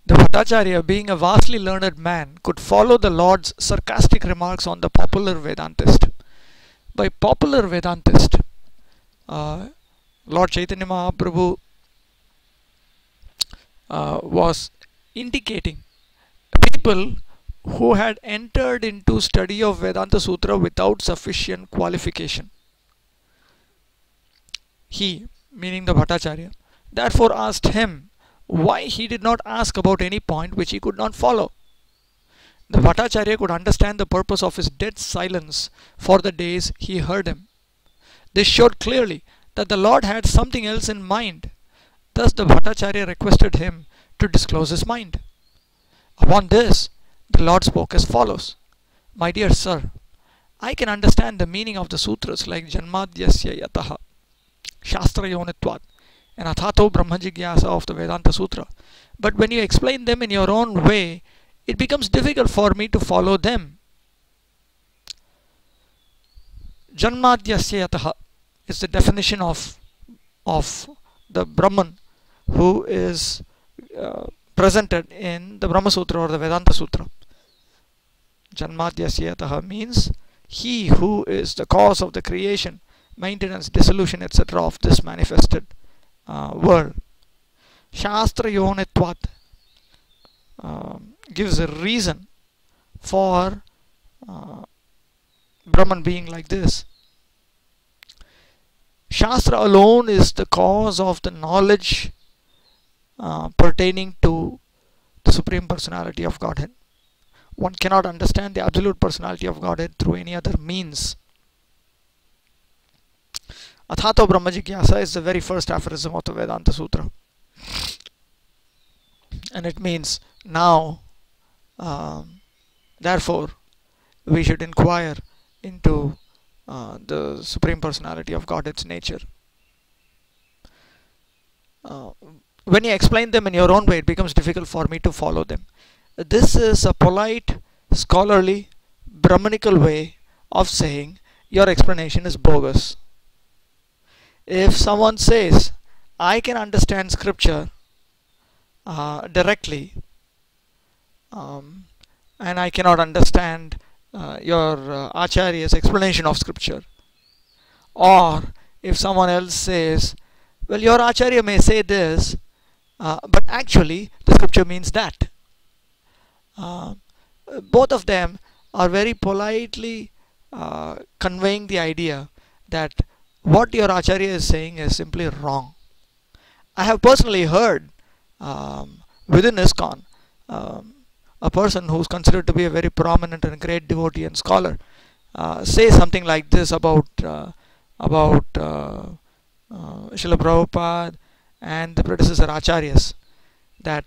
The Bhattacharya, being a vastly learned man, could follow the Lord's sarcastic remarks on the popular Vedantist. By popular Vedantist, uh, Lord Chaitanya Mahaprabhu was indicating people who had entered into study of Vedanta Sutra without sufficient qualification. He, meaning the Bhattacharya, therefore asked him why he did not ask about any point which he could not follow. The Bhattacharya could understand the purpose of his dead silence for the days he heard him. This showed clearly that the Lord had something else in mind. Thus the Bhattacharya requested him to disclose his mind. Upon this, the Lord spoke as follows. My dear sir, I can understand the meaning of the sutras like Janmadhyasya Yataha, Shastra Yonitvat, and Athato Brahmajigyasa of the Vedanta Sutra. But when you explain them in your own way, it becomes difficult for me to follow them. Janmadhyasya Yataha is the definition of the Brahman who is presented in the Brahma Sutra or the Vedanta Sutra. Janmadhyasya Yataha means he who is the cause of the creation, maintenance, dissolution, etc. of this manifested world. Shastra Yonitvat gives a reason for Brahman being like this. Shastra alone is the cause of the knowledge pertaining to the Supreme Personality of Godhead. One cannot understand the Absolute Personality of Godhead through any other means. Athato Brahmajigyasa is the very first aphorism of the Vedanta Sutra. And it means now, therefore, we should inquire into the Supreme Personality of Godhead's nature. When you explain them in your own way, it becomes difficult for me to follow them. This is a polite, scholarly, Brahmanical way of saying your explanation is bogus. If someone says, I can understand scripture directly, and I cannot understand your Acharya's explanation of scripture, or if someone else says, well, your Acharya may say this, but actually the scripture means that. Both of them are very politely conveying the idea that what your Acharya is saying is simply wrong. I have personally heard within ISKCON a person who is considered to be a very prominent and great devotee and scholar say something like this about Srila Prabhupada and the predecessor Acharyas, that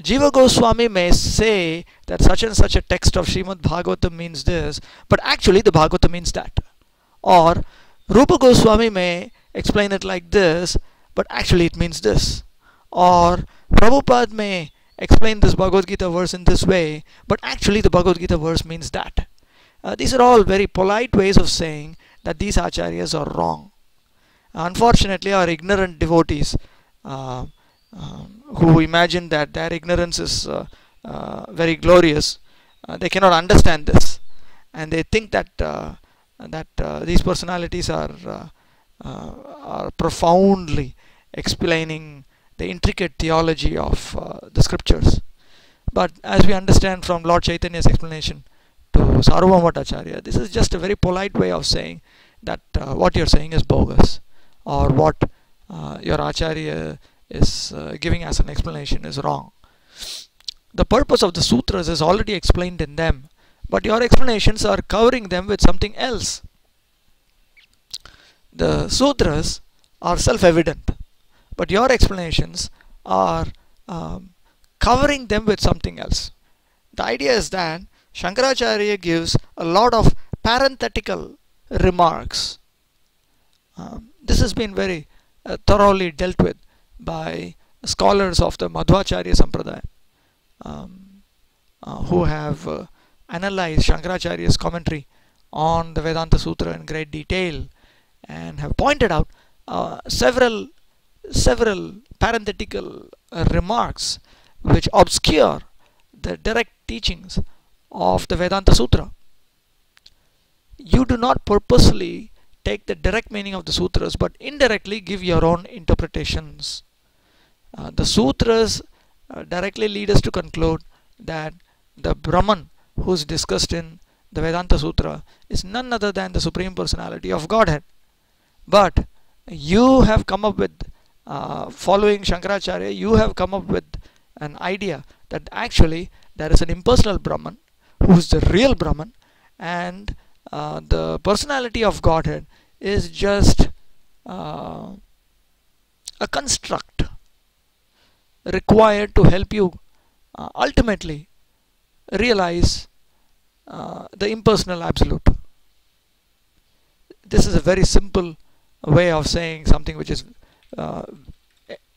Jiva Goswami may say that such and such a text of Srimad Bhagavatam means this, but actually the Bhagavatam means that. Or Rupa Goswami may explain it like this, but actually it means this. Or Prabhupada may explain this Bhagavad Gita verse in this way, but actually the Bhagavad Gita verse means that. These are all very polite ways of saying that these acharyas are wrong. Unfortunately, our ignorant devotees who imagine that their ignorance is very glorious, they cannot understand this, and they think that these personalities are profoundly explaining the intricate theology of the scriptures. But as we understand from Lord Chaitanya's explanation to Sarvabhauma Bhattacharya, this is just a very polite way of saying that what you're saying is bogus, or what your Acharya is giving as an explanation is wrong. The purpose of the sutras is already explained in them, but your explanations are covering them with something else. The sutras are self-evident, but your explanations are covering them with something else. The idea is that Shankaracharya gives a lot of parenthetical remarks. This has been very thoroughly dealt with by scholars of the Madhvacharya Sampradaya, who have analyzed Shankaracharya's commentary on the Vedanta Sutra in great detail, and have pointed out several several parenthetical remarks which obscure the direct teachings of the Vedanta Sutra. You do not purposely take the direct meaning of the sutras but indirectly give your own interpretations. The sutras directly lead us to conclude that the Brahman who is discussed in the Vedanta Sutra is none other than the Supreme Personality of Godhead. But you have come up with, following Shankaracharya, you have come up with an idea that actually there is an impersonal Brahman who is the real Brahman, and the personality of Godhead is just a construct required to help you ultimately realize the impersonal absolute. This is a very simple way of saying something which is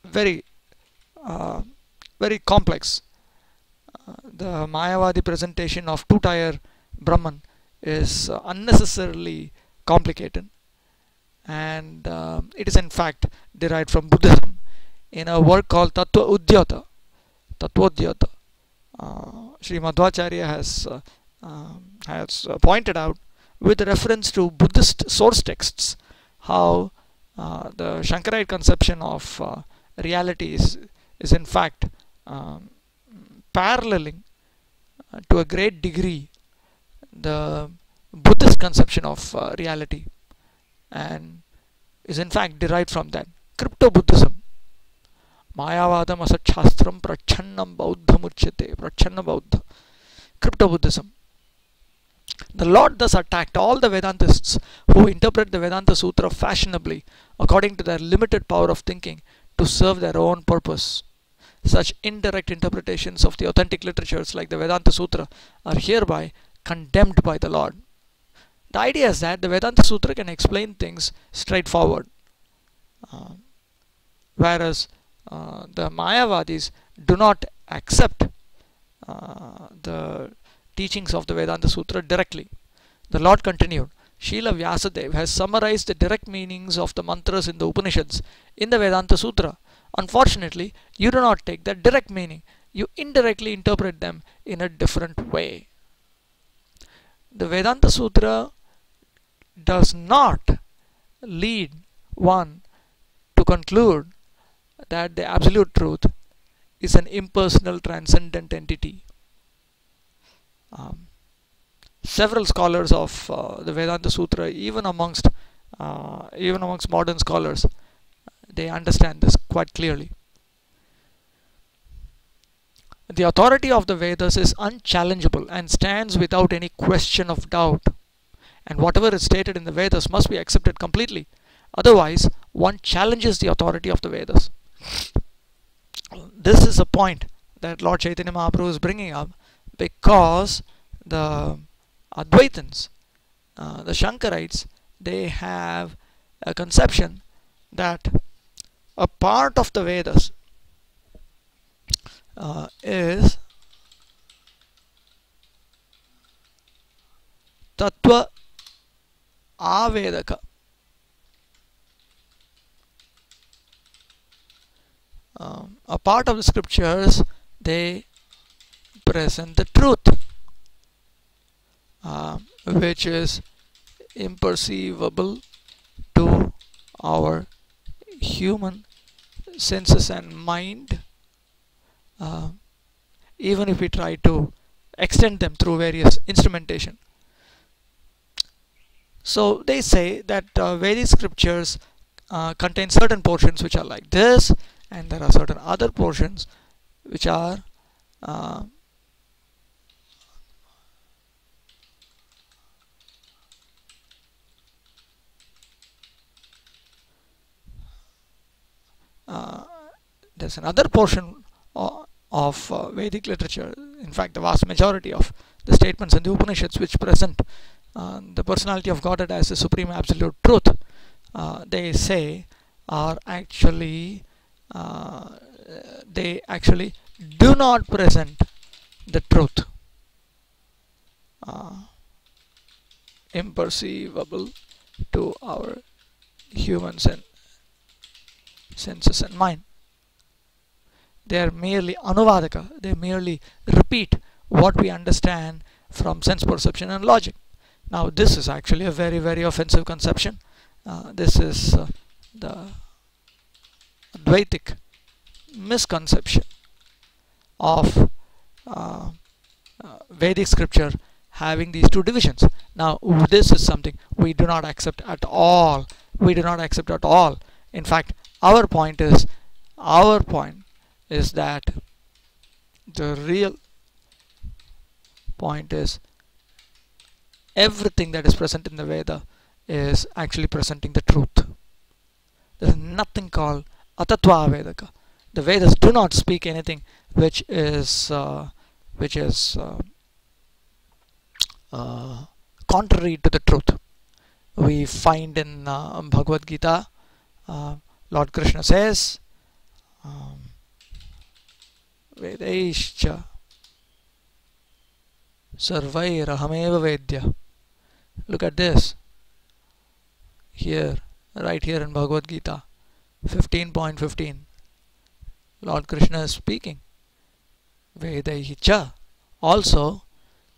very very complex. The Mayavadi presentation of two-tier Brahman is unnecessarily complicated, and it is in fact derived from Buddhism in a work called Tattva Udyata. Sri Madhvacharya has pointed out, with reference to Buddhist source texts, how the Shankarite conception of reality is in fact paralleling to a great degree the Buddhist conception of reality, and is in fact derived from that. Crypto Buddhism. Mayavadam asachastram prachannam bauddham uchyate. Prachanna Bauddha. Crypto Buddhism. The Lord thus attacked all the Vedantists who interpret the Vedanta Sutra fashionably according to their limited power of thinking to serve their own purpose. Such indirect interpretations of the authentic literatures like the Vedanta Sutra are hereby condemned by the Lord. The idea is that the Vedanta Sutra can explain things straightforward, whereas the Mayavadis do not accept the teachings of the Vedanta Sutra directly. The Lord continued, Srila Vyasadeva has summarized the direct meanings of the mantras in the Upanishads in the Vedanta Sutra. Unfortunately, you do not take the direct meaning, you indirectly interpret them in a different way. The Vedanta Sutra does not lead one to conclude that the absolute truth is an impersonal transcendent entity. Several scholars of the Vedanta Sutra, even amongst modern scholars, they understand this quite clearly. The authority of the Vedas is unchallengeable and stands without any question of doubt, and whatever is stated in the Vedas must be accepted completely. Otherwise, one challenges the authority of the Vedas. This is a point that Lord Chaitanya Mahaprabhu is bringing up, because the Advaitins, the Shankarites, they have a conception that a part of the Vedas is Tattva Avedaka. A part of the scriptures, they present the truth, which is imperceivable to our human senses and mind, even if we try to extend them through various instrumentation. So they say that Vedic scriptures contain certain portions which are like this, and there are certain other portions which are there's another portion of Vedic literature, in fact the vast majority of the statements in the Upanishads which present the personality of Godhead as the supreme absolute truth, they say are actually they actually do not present the truth, imperceivable to our human sense. senses and mind. They are merely anuvadaka. They merely repeat what we understand from sense perception and logic. Now this is actually a very, very offensive conception. This is the Advaitic misconception of Vedic scripture having these two divisions. Now this is something we do not accept at all. We do not accept at all. In fact, our point is that the real point is everything that is present in the Veda is actually presenting the truth. There is nothing called Atatva Vedaka. The Vedas do not speak anything which is contrary to the truth. We find in Bhagavad Gita, Lord Krishna says, Vedaischa Sarvairahameva Vedya. Look at this. Here, right here in Bhagavad Gita, 15.15. Lord Krishna is speaking. Vedaicha. Also,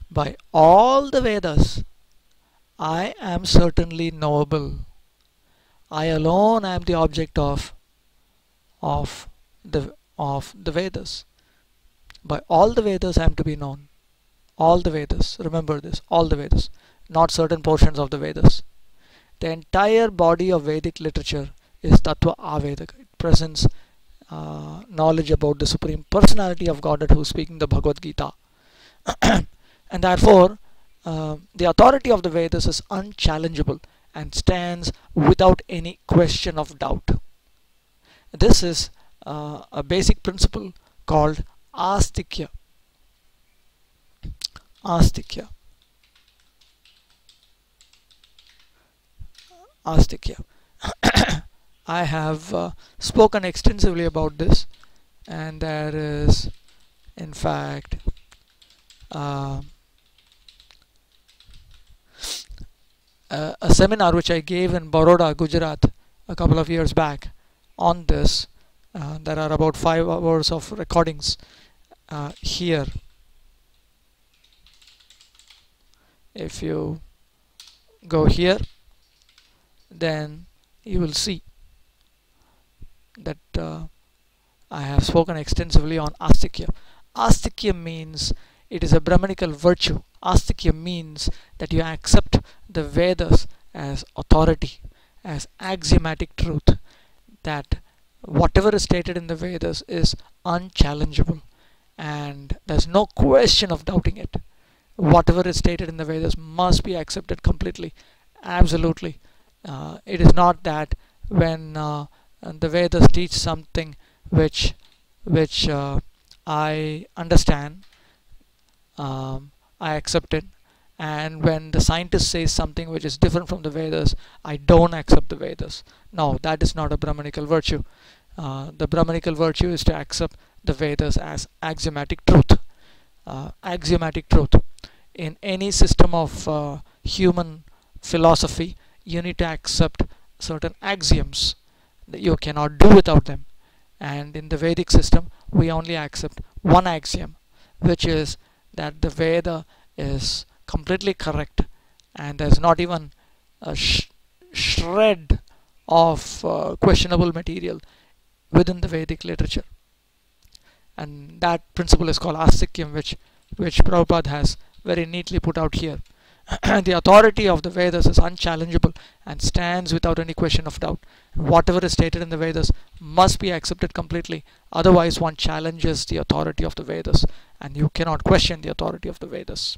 by all the Vedas, I am certainly knowable. I alone am the object of the Vedas. By all the Vedas I am to be known. All the Vedas. Remember this. All the Vedas. Not certain portions of the Vedas. The entire body of Vedic literature is Tattva Avedaka. It presents knowledge about the Supreme Personality of Godhead who is speaking the Bhagavad Gita. And therefore, the authority of the Vedas is unchallengeable and stands without any question of doubt. This is a basic principle called Astikya. Astikya. Astikya. I have spoken extensively about this, and there is, in fact, a seminar which I gave in Baroda, Gujarat, a couple of years back on this. There are about 5 hours of recordings here. If you go here, then you will see that I have spoken extensively on Astikya. Astikya means it is a Brahmanical virtue. Astikya means that you accept the Vedas as authority, as axiomatic truth, that whatever is stated in the Vedas is unchallengeable and there's no question of doubting it. Whatever is stated in the Vedas must be accepted completely, absolutely. It is not that when the Vedas teach something which I understand, I accept it, and when the scientist says something which is different from the Vedas, I don't accept the Vedas. No, that is not a Brahmanical virtue. The Brahmanical virtue is to accept the Vedas as axiomatic truth. Axiomatic truth. In any system of human philosophy, you need to accept certain axioms that you cannot do without them. And in the Vedic system, we only accept one axiom, which is that the Veda is completely correct and there's not even a shred of questionable material within the Vedic literature. And that principle is called Astikyam, which Prabhupada has very neatly put out here. The authority of the Vedas is unchallengeable and stands without any question of doubt. Whatever is stated in the Vedas must be accepted completely, otherwise one challenges the authority of the Vedas and you cannot question the authority of the Vedas.